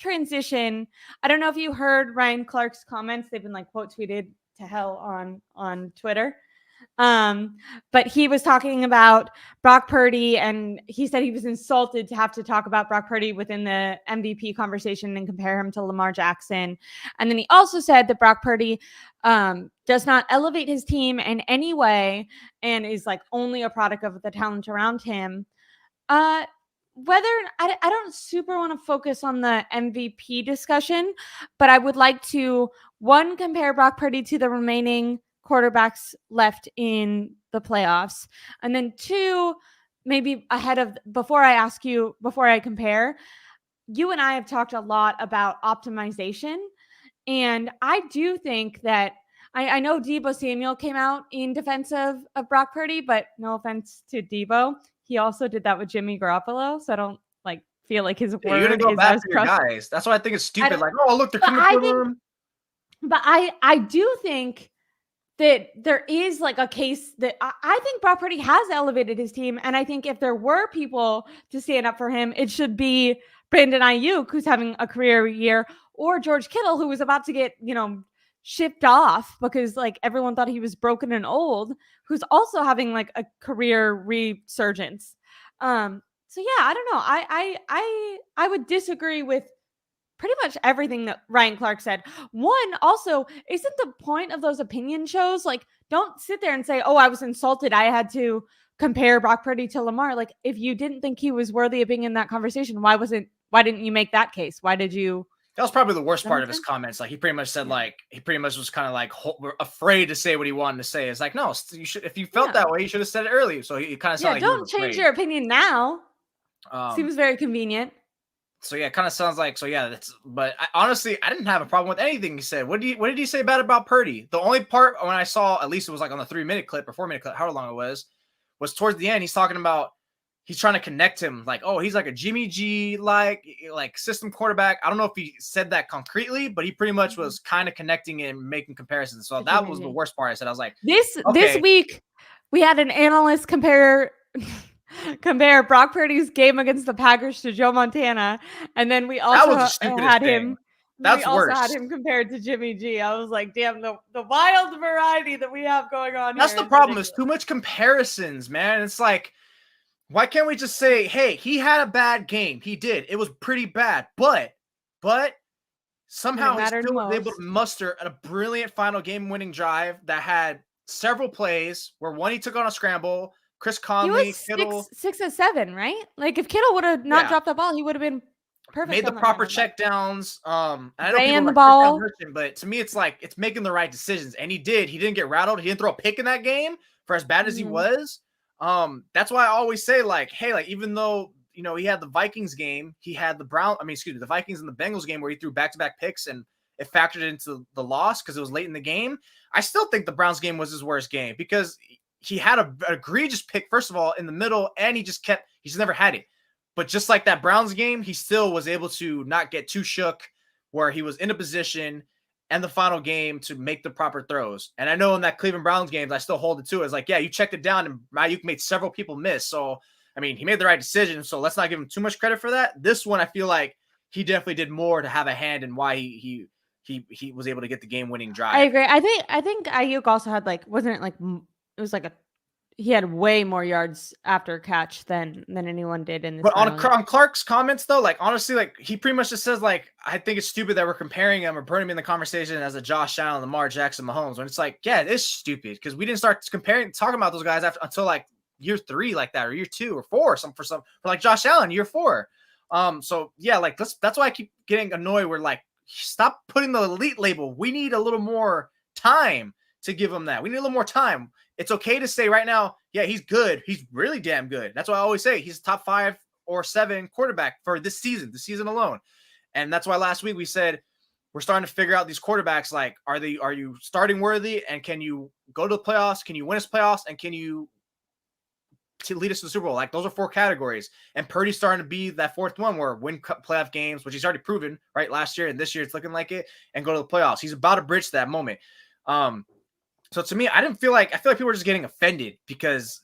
transition, I don't know if you heard Ryan Clark's comments. They've been like quote tweeted to hell on Twitter. But he was talking about Brock Purdy, and he said he was insulted to have to talk about Brock Purdy within the MVP conversation and compare him to Lamar Jackson. And then he also said that Brock Purdy does not elevate his team in any way and is like only a product of the talent around him. Whether I don't super want to focus on the MVP discussion, but I would like to compare Brock Purdy to the remaining quarterbacks left in the playoffs, and then two, maybe before I compare, you and I have talked a lot about optimization, and I do think that I know Deebo Samuel came out in defense of Brock Purdy, but no offense to Deebo, he also did that with Jimmy Garoppolo, so I don't feel like his word you're gonna go is back as to your guys. That's why I think it's stupid. Like, look, they're coming for him. But I do think that there is like a case that I think Brock Purdy has elevated his team, and I think if there were people to stand up for him, it should be Brandon Ayuk, who's having a career year, or George Kittle, who was about to get shipped off because like everyone thought he was broken and old, who's also having like a career resurgence. So yeah, I don't know. I would disagree with pretty much everything that Ryan Clark said. One, also, isn't the point of those opinion shows like, don't sit there and say, oh, I was insulted, I had to compare Brock Purdy to Lamar. Like, if you didn't think he was worthy of being in that conversation, why didn't you make that case? Why did you? That was probably the worst part of his comments. Like, he pretty much said, he pretty much was kind of like afraid to say what he wanted to say. It's like, no, you should, if you felt that way, you should have said it earlier. So he kind of sounded like, don't change your opinion now. Seems very convenient. So yeah, it kind of sounds like, but honestly, I didn't have a problem with anything he said. What did he say bad about Purdy? The only part when I saw, at least it was like on the 3-minute clip or 4-minute clip, however long it was towards the end. He's talking about, he's trying to connect him, like, oh, he's like a Jimmy G like system quarterback. I don't know if he said that concretely, but he pretty much was kind of connecting and making comparisons. So that was the worst part. I said, I was like, this week we had an analyst compare Brock Purdy's game against the Packers to Joe Montana, and then we also had him. That's we worse. Also had him compared to Jimmy G. I was like, damn, the wild variety that we have going on. That's the problem. There's too much comparisons, man. It's like, why can't we just say, hey, he had a bad game. He did. It was pretty bad, but somehow he still was able to muster a brilliant final game-winning drive that had several plays where one he took on a scramble. Chris Conley, Kittle, 6 of 7, right? Like if Kittle would have not dropped the ball, he would have been perfect. Made the proper checkdowns. I know ran the ball, but to me, it's like it's making the right decisions, and he did. He didn't get rattled. He didn't throw a pick in that game for as bad as he was. That's why I always say, like, hey, like even though he had the Vikings game, he had the Vikings and the Bengals game where he threw back-to-back picks and it factored into the loss because it was late in the game. I still think the Browns game was his worst game because he had an egregious pick, first of all, in the middle, and he's never had it. But just like that Browns game, he still was able to not get too shook where he was in a position and the final game to make the proper throws. And I know in that Cleveland Browns games, I still hold it to it. It's like, yeah, you checked it down and Ayuk made several people miss. So, I mean, he made the right decision. So let's not give him too much credit for that. This one, I feel like he definitely did more to have a hand in why he was able to get the game-winning drive. I agree. I think Ayuk also had he had way more yards after catch than anyone did in this. But on Clark's comments though, like honestly, like he pretty much just says like, I think it's stupid that we're comparing him or putting him in the conversation as a Josh Allen, Lamar Jackson, Mahomes. When it's like, yeah, it is stupid because we didn't start talking about those guys until like year 3 like that, or year 2 or 4, for like Josh Allen, year 4. So yeah, like that's why I keep getting annoyed. We're like, stop putting the elite label. We need a little more time to give him that. We need a little more time. It's okay to say right now, yeah, he's good. He's really damn good. That's why I always say he's a top 5 or 7 quarterback for this season alone. And that's why last week we said we're starting to figure out these quarterbacks. Like, are you starting worthy? And can you go to the playoffs? Can you win us playoffs? And can you lead us to the Super Bowl? Like, those are 4 categories. And Purdy's starting to be that 4th one where win playoff games, which he's already proven, right? Last year and this year it's looking like it, and go to the playoffs. He's about to bridge that moment. So to me, I feel like people were just getting offended because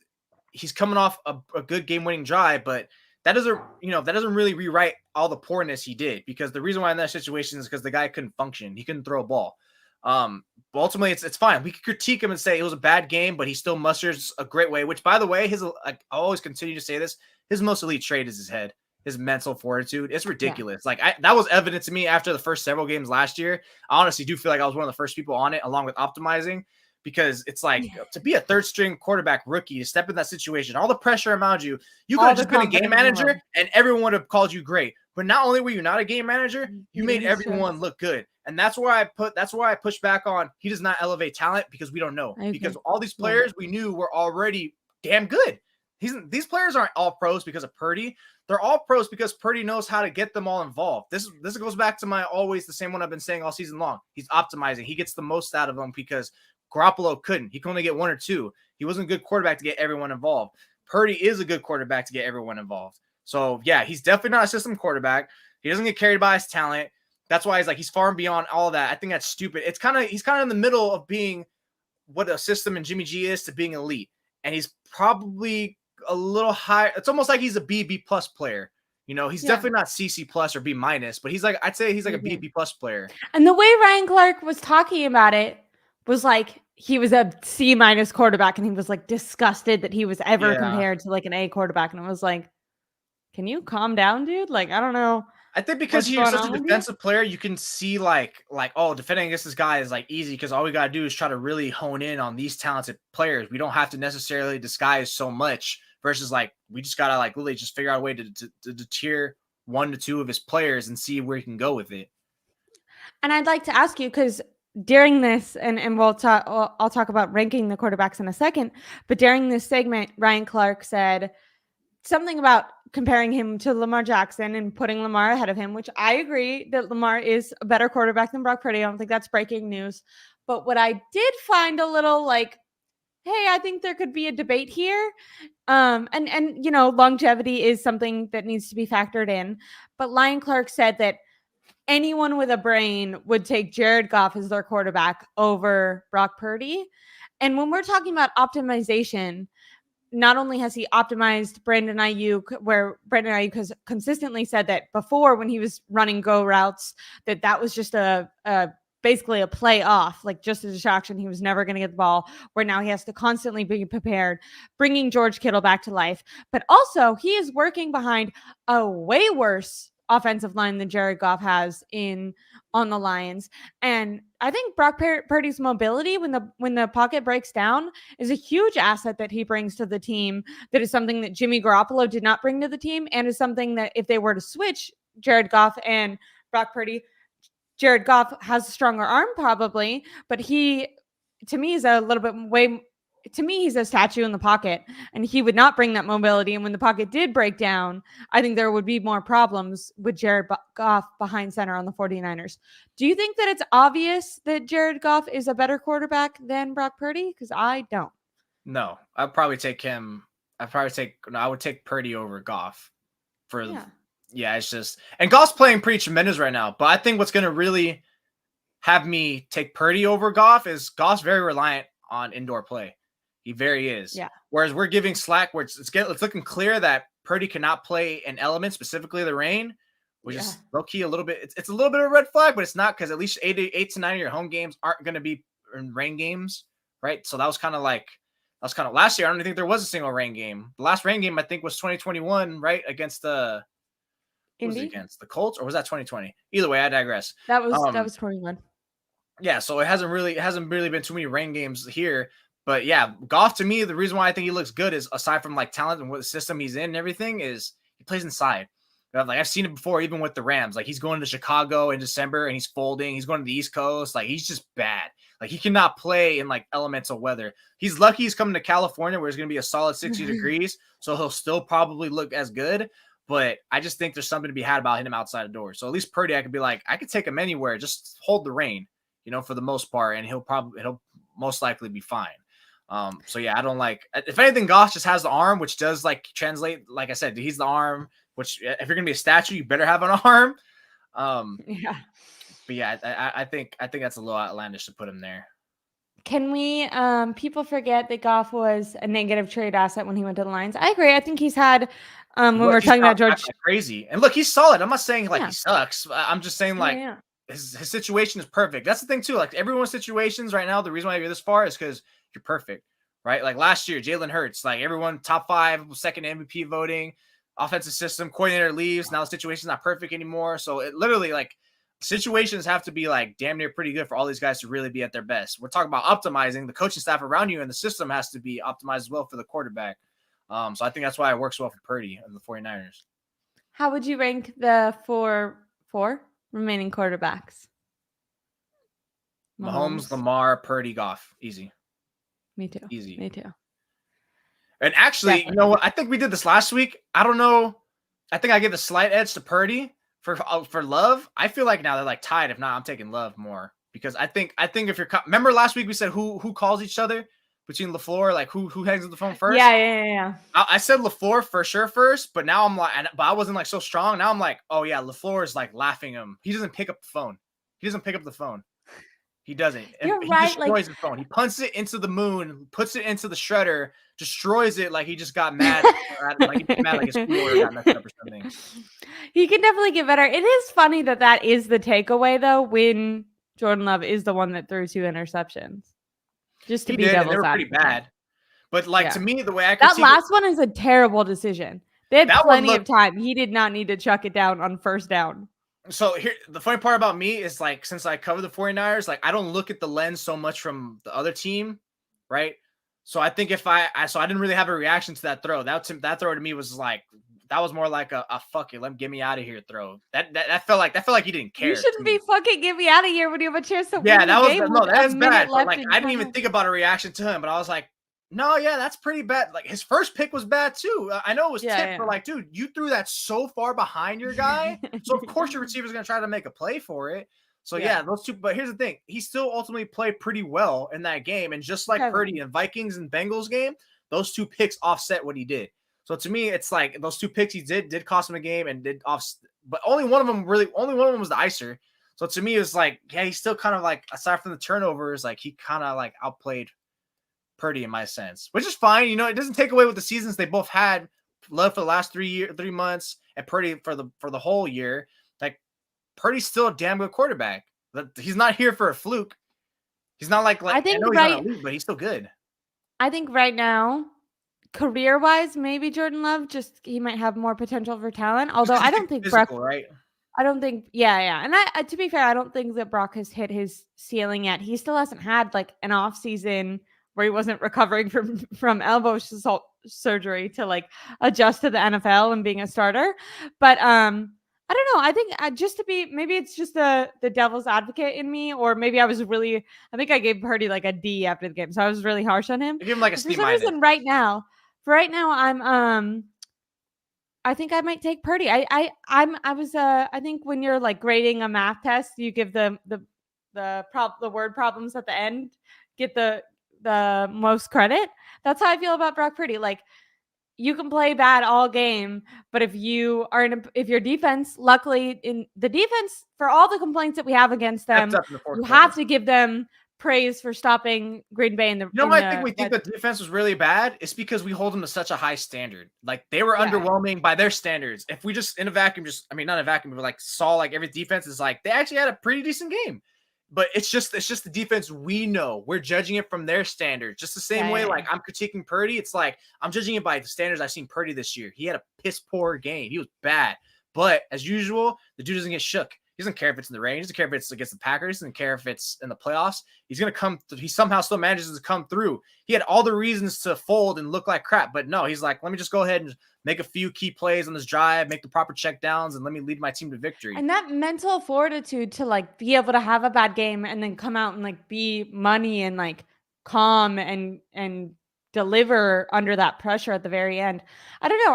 he's coming off a good game-winning drive, but that doesn't really rewrite all the poorness he did, because the reason why in that situation is because the guy couldn't function. He couldn't throw a ball. But ultimately it's fine. We could critique him and say it was a bad game, but he still musters a great way, which, by the way, I always continue to say this, his most elite trait is his head, his mental fortitude. It's ridiculous. Yeah. That was evident to me after the first several games last year. I honestly do feel like I was one of the first people on it, along with optimizing, because it's like to be a third string quarterback rookie, to step in that situation, all the pressure around you, you could have just been a game manager and everyone would have called you great. But not only were you not a game manager, you made everyone look good. And that's where I push back on, he does not elevate talent, because we don't know. Because all these players we knew were already damn good. These players aren't all pros because of Purdy. They're all pros because Purdy knows how to get them all involved. This goes back to my always the same one I've been saying all season long. He's optimizing. He gets the most out of them because Garoppolo couldn't. He could only get one or two. He wasn't a good quarterback to get everyone involved. Purdy is a good quarterback to get everyone involved. So, yeah, he's definitely not a system quarterback. He doesn't get carried by his talent. That's why he's far and beyond all of that. I think that's stupid. He's kind of in the middle of being what a system and Jimmy G is to being elite. And he's probably a little high. It's almost like he's a B plus player. He's definitely not CC plus or B minus, but I'd say he's like a B plus player. And the way Ryan Clark was talking about it was like he was a C minus quarterback, and he was like disgusted that he was ever compared to like an A quarterback. And it was like, can you calm down, dude? Like, I don't know. I think because he's such a defensive player, you can see like, oh, defending against this guy is like easy, because all we got to do is try to really hone in on these talented players. We don't have to necessarily disguise so much, versus like, we just got to like literally just figure out a way to tier 1 to 2 of his players and see where he can go with it. And I'd like to ask you, because during this, and I'll talk about ranking the quarterbacks in a second, but during this segment, Ryan Clark said something about comparing him to Lamar Jackson and putting Lamar ahead of him, which I agree that Lamar is a better quarterback than Brock Purdy. I don't think that's breaking news. But what I did find a little like, hey, I think there could be a debate here. And longevity is something that needs to be factored in. But Ryan Clark said that anyone with a brain would take Jared Goff as their quarterback over Brock Purdy. And when we're talking about optimization, not only has he optimized Brandon Ayuk, where Brandon Ayuk has consistently said that before, when he was running go routes, that was just basically a play off, like just a distraction. He was never going to get the ball, where now he has to constantly be prepared, bringing George Kittle back to life. But also he is working behind a way worse offensive line than Jared Goff has on the Lions. And I think Brock Purdy's mobility when the pocket breaks down is a huge asset that he brings to the team. That is something that Jimmy Garoppolo did not bring to the team, and is something that if they were to switch Jared Goff and Brock Purdy, Jared Goff has a stronger arm probably, but he, to me, is a little bit he's a statue in the pocket, and he would not bring that mobility. And when the pocket did break down, I think there would be more problems with Jared Goff behind center on the 49ers. Do you think that it's obvious that Jared Goff is a better quarterback than Brock Purdy? Because I don't. No, I'd probably take him. I would take Purdy over Goff it's just, and Goff's playing pretty tremendous right now. But I think what's going to really have me take Purdy over Goff is Goff's very reliant on indoor play. He very is. Yeah. Whereas we're giving slack where it's looking clear that Purdy cannot play an element, specifically the rain, which is low key a little bit. It's a little bit of a red flag, but it's not, because at least 8 to 9 of your home games aren't going to be in rain games, right? So that was kind of last year. I don't think there was a single rain game. The last rain game I think was 2021, right, against the against the Colts, or was that 2020? Either way, I digress. That was 21. Yeah, so it hasn't really been too many rain games here. But yeah, Goff, to me, the reason why I think he looks good is, aside from like talent and what system he's in and everything, is he plays inside. Like, I've seen it before, even with the Rams. Like, he's going to Chicago in December and he's folding. He's going to the East Coast. Like, he's just bad. Like, he cannot play in like elemental weather. He's lucky he's coming to California, where it's going to be a solid 60 degrees. So he'll still probably look as good. But I just think there's something to be had about him outside the door. So at least Purdy, I could be like, I could take him anywhere. Just hold the rain, for the most part. And he'll most likely be fine. So yeah, I don't like, if anything, Goff just has the arm, which does like translate. Like I said, he's the arm, which if you're going to be a statue, you better have an arm. Yeah. But yeah, I think that's a little outlandish to put him there. Can we people forget that Goff was a negative trade asset when he went to the Lions? I agree. I think he's had when Look, we're he's talking about bounced back George. like crazy. And look, he's solid. I'm not saying like Yeah. he sucks. I'm just saying Yeah, like yeah. his situation is perfect. That's the thing too. Like everyone's situations right now, the reason why you're this far is because you're perfect, right? Like last year, Jalen Hurts, like everyone top 5, second MVP voting, offensive system, coordinator leaves. Now the situation's not perfect anymore. So it literally like situations have to be like damn near pretty good for all these guys to really be at their best. We're talking about optimizing. The coaching staff around you and the system has to be optimized as well for the quarterback. So I think that's why it works well for Purdy and the 49ers. How would you rank the four remaining quarterbacks? Mahomes, Lamar, Purdy, Goff. Easy. Me too. Easy. Me too. And actually, Definitely. you know what? I think we did this last week. I don't know. I think I give a slight edge to Purdy for Love. I feel like now they're like tied. If not, I'm taking Love more because I think if you're remember last week we said who calls each other between LaFleur, like who hangs up the phone first. Yeah. I said LaFleur for sure first, but now I'm like, but I wasn't like so strong. Now I'm like, oh yeah, LaFleur is like laughing him. He doesn't pick up the phone. He doesn't pick up the phone. He doesn't. You're He right. destroys the phone. He punts it into the moon, puts it into the shredder, destroys it like he just got mad. Like his schoolwork got messed up or something. He can definitely get better. It is funny that is the takeaway though. When Jordan Love is the one that threw 2 interceptions, just to He be did, and devil's they were pretty advocate. bad. But like to me, the way I that last one is a terrible decision. They had plenty of time. He did not need to chuck it down on first down. So here, the funny part about me is like, since I cover the 49ers, like I don't look at the lens so much from the other team, right? So I think if I didn't really have a reaction to that throw. That throw to me was like, that was more like a fuck it, get me out of here throw. That felt like he didn't care. You shouldn't be fucking get me out of here when you have a chance to win that the was game. that is bad. But like I didn't even think about a reaction to him, but I was like, no, yeah, that's pretty bad. Like his first pick was bad too. I know it was tipped, but like, dude, you threw that so far behind your guy. So of course your receiver's gonna try to make a play for it. So yeah, those two. But here's the thing: he still ultimately played pretty well in that game, and just like Purdy in Vikings and Bengals game, those 2 picks offset what he did. So to me, it's like those 2 picks he did cost him a game and did offset, but only one of them was the icer. So to me, it was like, yeah, he's still kind of like, aside from the turnovers, like he kind of like outplayed Purdy in my sense, which is fine. You know, it doesn't take away with the seasons they both had. Love for the last 3 months, and Purdy for the whole year. Like Purdy's still a damn good quarterback. He's not here for a fluke. He's not like I know he's not elite, but he's still good. I think right now, career-wise, maybe Jordan Love he might have more potential for talent. Although I don't think Brock, right? I don't think, yeah. And I to be fair, I don't think that Brock has hit his ceiling yet. He still hasn't had like an off season where he wasn't recovering from elbow surgery to like adjust to the NFL and being a starter. But I don't know. I think maybe it's just the devil's advocate in me, or maybe I think I gave Purdy like a D after the game, so I was really harsh on him. I give him like a C-. For some reason, right now, I think I might take Purdy. I think when you're like grading a math test, you give the word problems at the end, get the most credit. That's how I feel about Brock Purdy. Like, you can play bad all game, but if your defense, luckily in the defense, for all the complaints that we have against them, you have to give them praise for stopping Green Bay in the. I think we think the defense was really bad. It's because we hold them to such a high standard. Like they were underwhelming by their standards. If we just in a vacuum, not in a vacuum, but like saw like every defense is like they actually had a pretty decent game. But it's just the defense we know. We're judging it from their standards. Just the same way, like I'm critiquing Purdy. It's like I'm judging it by the standards I've seen Purdy this year. He had a piss poor game. He was bad. But as usual, the dude doesn't get shook. He doesn't care if it's in the rain. He doesn't care if it's against the Packers. He doesn't care if it's in the playoffs. He's going to come. He somehow still manages to come through. He had all the reasons to fold and look like crap. But no, he's like, let me just go ahead and make a few key plays on this drive, make the proper check downs, and let me lead my team to victory. And that mental fortitude to like be able to have a bad game and then come out and like be money and like calm and deliver under that pressure at the very end. I don't know.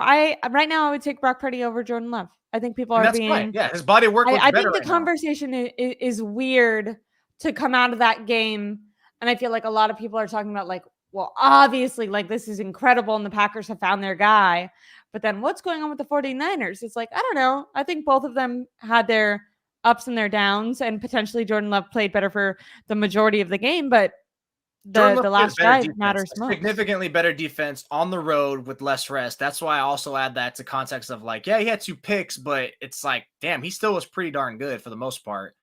Right now I would take Brock Purdy over Jordan Love. I think people are being fine. Yeah, his body of work. I think the conversation is weird to come out of that game, and I feel like a lot of people are talking about like, well, obviously, like this is incredible, and the Packers have found their guy. But then what's going on with the 49ers? It's like, I don't know. I think both of them had their ups and their downs, and potentially Jordan Love played better for the majority of the game. But the last drive matters most. Significantly better defense on the road with less rest. That's why I also add that to context of like, yeah, he had 2 picks, but it's like, damn, he still was pretty darn good for the most part.